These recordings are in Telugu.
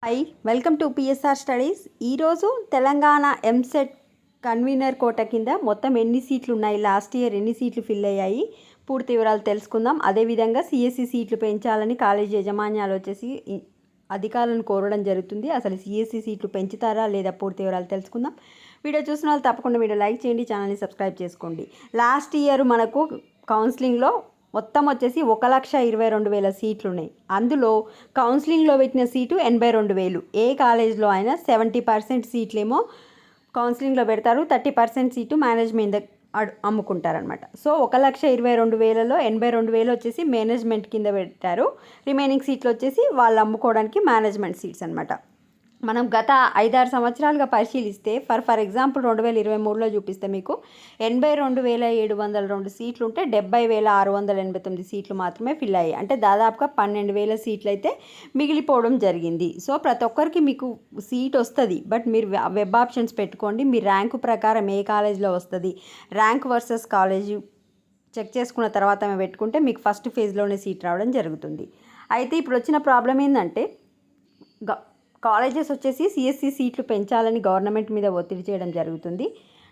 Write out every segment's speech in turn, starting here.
Hi, welcome to PSR studies. ఈరోజు తెలంగాణ ఎంసెట్ కన్వీనర్ కోట కింద మొత్తం ఎన్ని సీట్లు ఉన్నాయి, లాస్ట్ ఇయర్ ఎన్ని సీట్లు ఫిల్ అయ్యాయి, పూర్తి వివరాలు తెలుసుకుందాం. అదేవిధంగా సిఎస్సి సీట్లు పెంచాలని కాలేజీ యాజమాన్యాలు వచ్చేసి అధికారులను కోరడం జరుగుతుంది. అసలు సిఎస్సి సీట్లు పెంచుతారా లేదా, పూర్తి వివరాలు తెలుసుకుందాం. వీడియో చూసిన వాళ్ళు తప్పకుండా వీడియో లైక్ చేయండి, ఛానల్ని సబ్స్క్రైబ్ చేసుకోండి. లాస్ట్ ఇయర్ మనకు కౌన్సిలింగ్లో మొత్తం వచ్చేసి 1,22,000 సీట్లు ఉన్నాయి. అందులో కౌన్సిలింగ్లో పెట్టిన సీటు 82,000. ఏ కాలేజ్లో అయినా 70% సీట్లేమో కౌన్సిలింగ్లో పెడతారు, 30% సీటు మేనేజ్మెంట్ అమ్ముకుంటారనమాట. సో 1,22,000లో 82,000 వచ్చేసి మేనేజ్మెంట్ కింద పెట్టారు. రిమైనింగ్ సీట్లు వచ్చేసి వాళ్ళు అమ్ముకోవడానికి మేనేజ్మెంట్ సీట్స్ అనమాట. మనం గత 5-6 సంవత్సరాలుగా పరిశీలిస్తే ఫర్ ఎగ్జాంపుల్ 2023లో చూపిస్తే మీకు 82,702 సీట్లు ఉంటే 70,689 సీట్లు మాత్రమే ఫిల్ అయ్యాయి. అంటే దాదాపుగా 12,000 సీట్లు అయితే మిగిలిపోవడం జరిగింది. సో ప్రతి ఒక్కరికి మీకు సీట్ వస్తుంది, బట్ మీరు వెబ్ ఆప్షన్స్ పెట్టుకోండి. మీ ర్యాంకు ప్రకారం ఏ కాలేజ్లో వస్తుంది, ర్యాంక్ వర్సెస్ కాలేజీ చెక్ చేసుకున్న తర్వాత మేము పెట్టుకుంటే మీకు ఫస్ట్ ఫేజ్లోనే సీట్ రావడం జరుగుతుంది. అయితే ఇప్పుడు వచ్చిన ప్రాబ్లం ఏంటంటే కాలేజెస్ వచ్చేసి సిఎస్సి సీట్లు పెంచాలని గవర్నమెంట్ మీద ఒత్తిడి చేయడం జరుగుతుంది.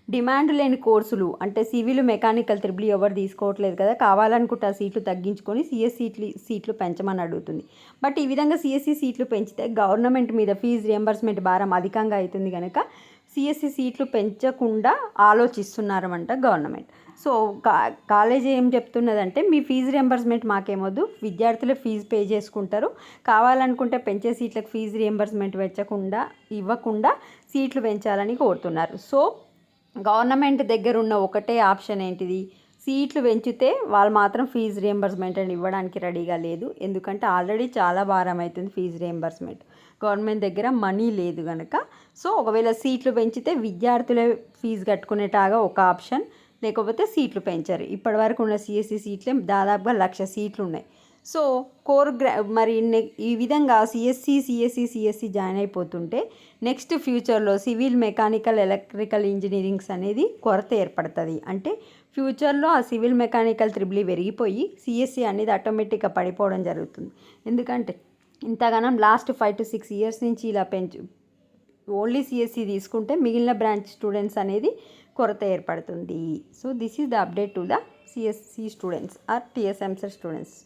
డిమాండ్ లేని కోర్సులు అంటే సివిల్, మెకానికల్, త్రిబుల్ ఎవరు తీసుకోవట్లేదు కదా, కావాలనుకుంటే ఆ సీట్లు తగ్గించుకొని సిఎస్సి సీట్లు పెంచమని అడుగుతుంది. బట్ ఈ విధంగా సిఎస్సి సీట్లు పెంచితే గవర్నమెంట్ మీద ఫీజు రియంబర్స్మెంట్ భారం అధికంగా అవుతుంది కనుక సిఎస్సి సీట్లు పెంచకుండా ఆలోచిస్తున్నారన్నమాట గవర్నమెంట్. సో కాలేజీ ఏం చెప్తున్నదంటే మీ ఫీజు రియంబర్స్మెంట్ మాకేమొద్దు, విద్యార్థులే ఫీజు పే చేసుకుంటారు, కావాలనుకుంటే పెంచే సీట్లకు ఫీజు రియంబర్స్మెంట్ ఇవ్వకుండా సీట్లు పెంచాలని కోరుతున్నారు. సో గవర్నమెంట్ దగ్గర ఉన్న ఒకటే ఆప్షన్ ఏంటిది, సీట్లు పెంచితే వాళ్ళు మాత్రం ఫీజు రియంబర్స్మెంట్ అని ఇవ్వడానికి రెడీగా లేదు. ఎందుకంటే ఆల్రెడీ చాలా భారం అవుతుంది ఫీజు రియంబర్స్మెంట్, గవర్నమెంట్ దగ్గర మనీ లేదు కనుక. సో ఒకవేళ సీట్లు పెంచితే విద్యార్థులే ఫీజు కట్టుకునేటాగా ఒక ఆప్షన్, లేకపోతే సీట్లు పెంచారు. ఇప్పటివరకు ఉన్న సిఎస్సి సీట్లే దాదాపుగా 1,00,000 సీట్లు ఉన్నాయి. సో మరి ఈ విధంగా సిఎస్సి జాయిన్ అయిపోతుంటే నెక్స్ట్ ఫ్యూచర్లో సివిల్, మెకానికల్, ఎలక్ట్రికల్ ఇంజనీరింగ్స్ అనేది కొరత ఏర్పడుతుంది. అంటే ఫ్యూచర్లో ఆ సివిల్, మెకానికల్, త్రిబుల్ పెరిగిపోయి సిఎస్సి అనేది ఆటోమేటిక్గా పడిపోవడం జరుగుతుంది. ఎందుకంటే ఇంతగానం లాస్ట్ 5 to 6 ఇయర్స్ నుంచి ఇలా ఓన్లీ సిఎస్సి తీసుకుంటే మిగిలిన బ్రాంచ్ స్టూడెంట్స్ అనేది కొరత ఏర్పడుతుంది. So this is the update to the CSC students or TS EAMCET students.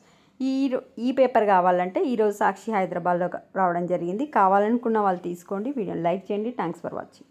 ఈ పేపర్ కావాలంటే ఈరోజు సాక్షి హైదరాబాద్లో రావడం జరిగింది. కావాలనుకున్న వాళ్ళు తీసుకోండి. వీడియోని లైక్ చేయండి. Thanks for watching.